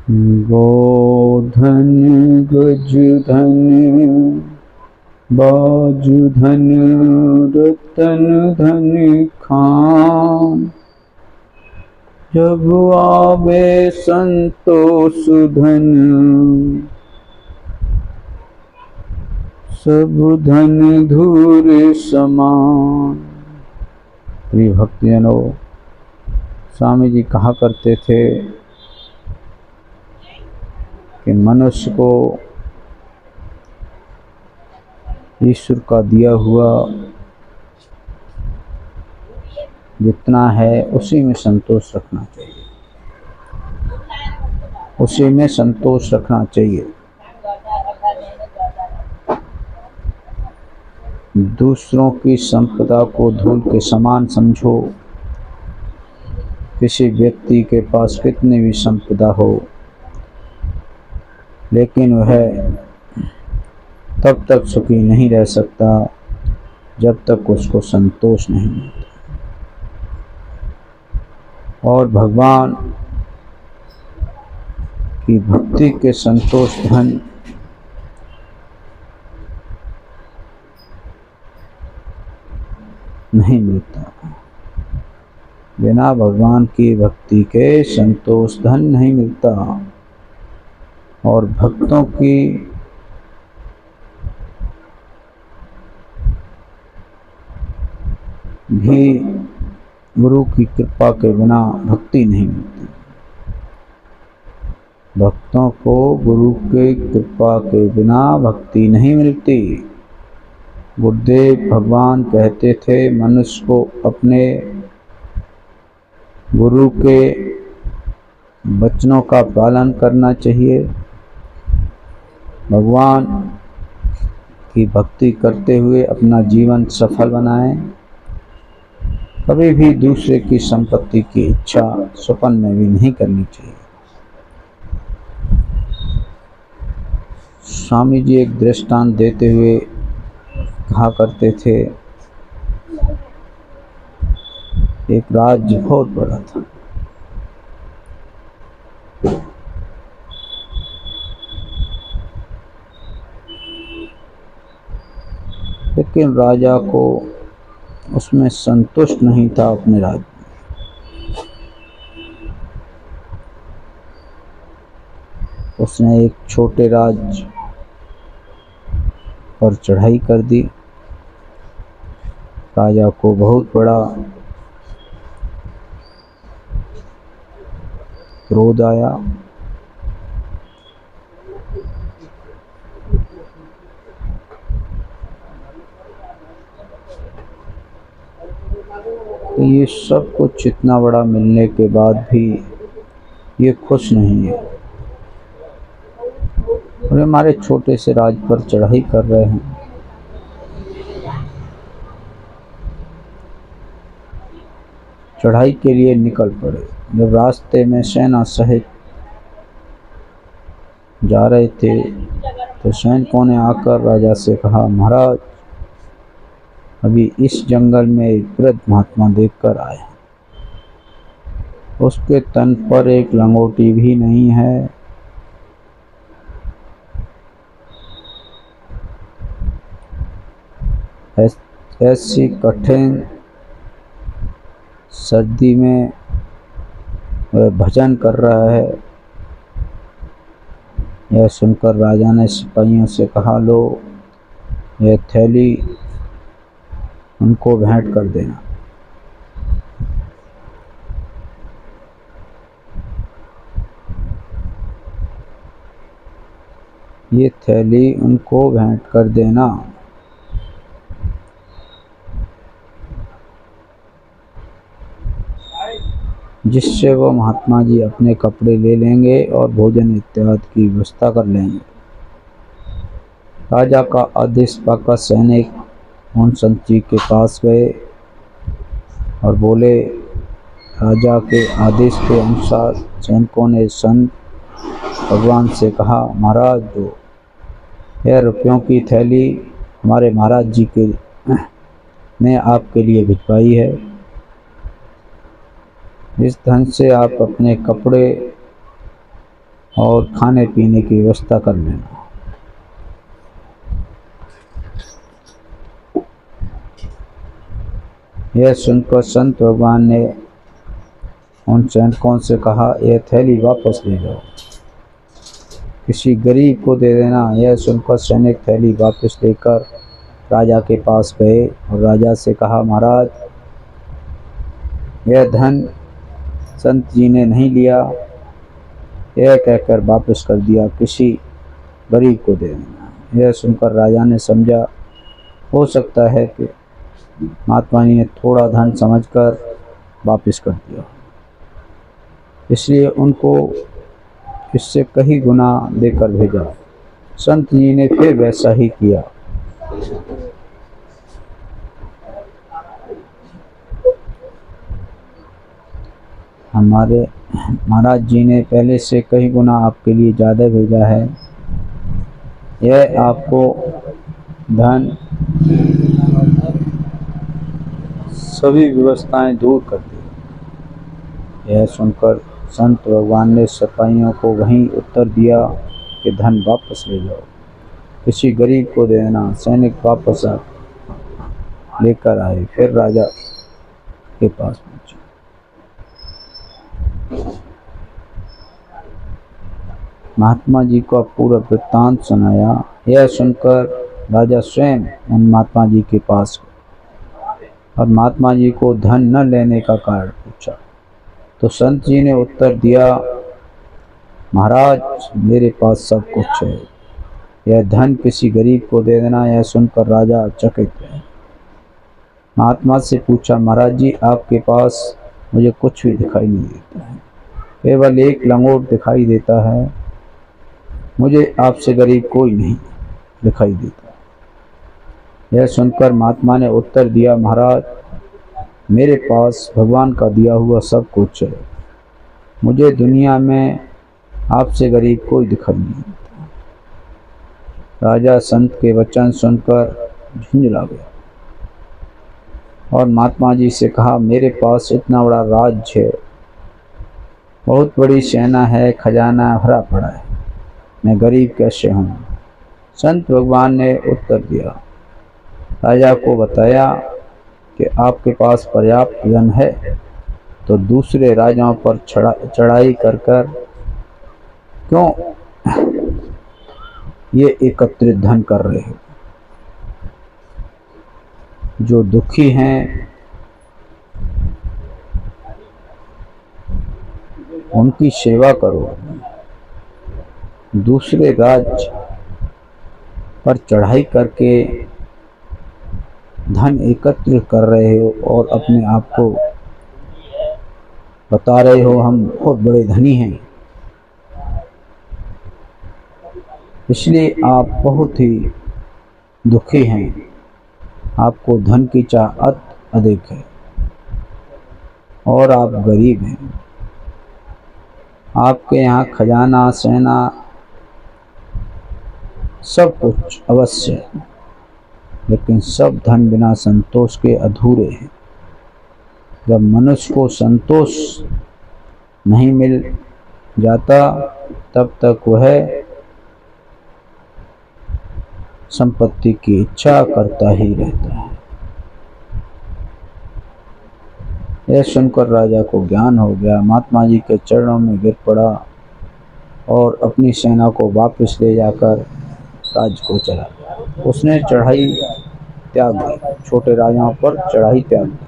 गोधन गजधन बाजुधन रतन धन खान। जब आवे संतोष धन सब धन धूर समान। प्रिय भक्तजनों, स्वामी जी कहा करते थे कि मनुष्य को ईश्वर का दिया हुआ जितना है उसी में संतोष रखना चाहिए, उसी में संतोष रखना चाहिए। दूसरों की संपदा को धूल के समान समझो। किसी व्यक्ति के पास कितनी भी संपदा हो, लेकिन वह तब तक सुखी नहीं रह सकता जब तक उसको संतोष नहीं मिलता। और भगवान की भक्ति के संतोष धन नहीं मिलता। बिना भगवान की भक्ति के संतोष धन नहीं मिलता। और भक्तों की भी गुरु की कृपा के बिना भक्ति नहीं मिलती। भक्तों को गुरु के कृपा के बिना भक्ति नहीं मिलती। गुरुदेव भगवान कहते थे मनुष्य को अपने गुरु के वचनों का पालन करना चाहिए। भगवान की भक्ति करते हुए अपना जीवन सफल बनाएं। कभी भी दूसरे की संपत्ति की इच्छा स्वप्न में भी नहीं करनी चाहिए। स्वामी जी एक दृष्टांत देते हुए कहा करते थे, एक राज्य बहुत बड़ा था। लेकिन राजा को उसमें संतुष्ट नहीं था अपने राज्य में। उसने एक छोटे राज्य पर चढ़ाई कर दी। राजा को बहुत बड़ा क्रोध आया। ये सब कुछ इतना बड़ा मिलने के बाद भी ये खुश नहीं है और हमारे छोटे से राज पर चढ़ाई कर रहे हैं। चढ़ाई के लिए निकल पड़े। जब रास्ते में सेना सहित जा रहे थे तो सैनिकों ने आकर राजा से कहा, महाराज अभी इस जंगल में एक वृद्ध महात्मा देखकर आए हैं। उसके तन पर एक लंगोटी भी नहीं है। ऐसी कठिन सर्दी में वह भजन कर रहा है। यह सुनकर राजा ने सिपाहियों से कहा, लो यह थैली उनको भेंट कर देना। ये थैली उनको भेंट कर देना। जिससे वो महात्मा जी अपने कपड़े ले लेंगे और भोजन इत्यादि की व्यवस्था कर लेंगे। राजा का आदेश पाकर सैनिक उन संत जी के पास गए और बोले, राजा के आदेश के अनुसार सैनिकों ने संत भगवान से कहा, महाराज जो यह रुपयों की थैली हमारे महाराज जी के ने आपके लिए भिजवाई है। इस धन से आप अपने कपड़े और खाने पीने की व्यवस्था कर लेना। यह सुनकर संत भगवान ने उन सैनिकों से कहा, यह थैली वापस ले जाओ, किसी गरीब को दे देना। यह सुनकर सैनिक थैली वापस लेकर राजा के पास गए और राजा से कहा, महाराज, यह धन संत जी ने नहीं लिया, यह कहकर वापस कर दिया, किसी गरीब को दे देना। यह सुनकर राजा ने समझा, हो सकता है कि महात्मा जी ने थोड़ा धन समझकर वापस कर दिया, इसलिए उनको इससे कई गुना देकर भेजा। संत जी ने फिर वैसा ही किया। हमारे महाराज जी ने पहले से कई गुना आपके लिए ज़्यादा भेजा है, यह आपको धन सभी व्यवस्थाएं दूर कर दी। यह सुनकर संत भगवान ने सिपाहियों को वहीं उत्तर दिया कि धन वापस ले जाओ, किसी गरीब को दे देना। सैनिक वापस लेकर आए, फिर राजा के पास पहुंचे। महात्मा जी को पूरा वृत्तांत सुनाया। यह सुनकर राजा स्वयं उन महात्मा जी के पास गए और महात्मा जी को धन न लेने का कारण पूछा। तो संत जी ने उत्तर दिया, महाराज, मेरे पास सब कुछ है, यह धन किसी गरीब को दे देना। यह सुनकर राजा चकित रहे। महात्मा से पूछा, महाराज जी, आपके पास मुझे कुछ भी दिखाई नहीं देता है, केवल एक लंगोट दिखाई देता है, मुझे आपसे गरीब कोई नहीं दिखाई देता। यह सुनकर महात्मा ने उत्तर दिया, महाराज, मेरे पास भगवान का दिया हुआ सब कुछ है, मुझे दुनिया में आपसे गरीब कोई दिखाई नहीं देता। राजा संत के वचन सुनकर झुंझला गया और महात्मा जी से कहा, मेरे पास इतना बड़ा राज्य है, बहुत बड़ी सेना है, खजाना भरा पड़ा है, मैं गरीब कैसे हूँ। संत भगवान ने उत्तर दिया, राजा को बताया कि आपके पास पर्याप्त धन है, तो दूसरे राजाओं पर चढ़ाई कर क्यों ये एकत्रित धन कर रहे हो। जो दुखी हैं उनकी सेवा करो, दूसरे राज्य पर चढ़ाई करके धन एकत्र कर रहे हो और अपने आप को बता रहे हो हम बहुत बड़े धनी हैं, इसलिए आप बहुत ही दुखी हैं, आपको धन की चाहत अधिक है और आप गरीब हैं। आपके यहाँ खजाना, सेना, सब कुछ अवश्य है, लेकिन सब धन बिना संतोष के अधूरे हैं। जब मनुष्य को संतोष नहीं मिल जाता, तब तक वह संपत्ति की इच्छा करता ही रहता है। यह सुनकर राजा को ज्ञान हो गया, महात्मा जी के चरणों में गिर पड़ा और अपनी सेना को वापस ले जाकर राज्य को चला। उसने चढ़ाई त्याग दी, छोटे राजाओं पर चढ़ाई त्याग दी।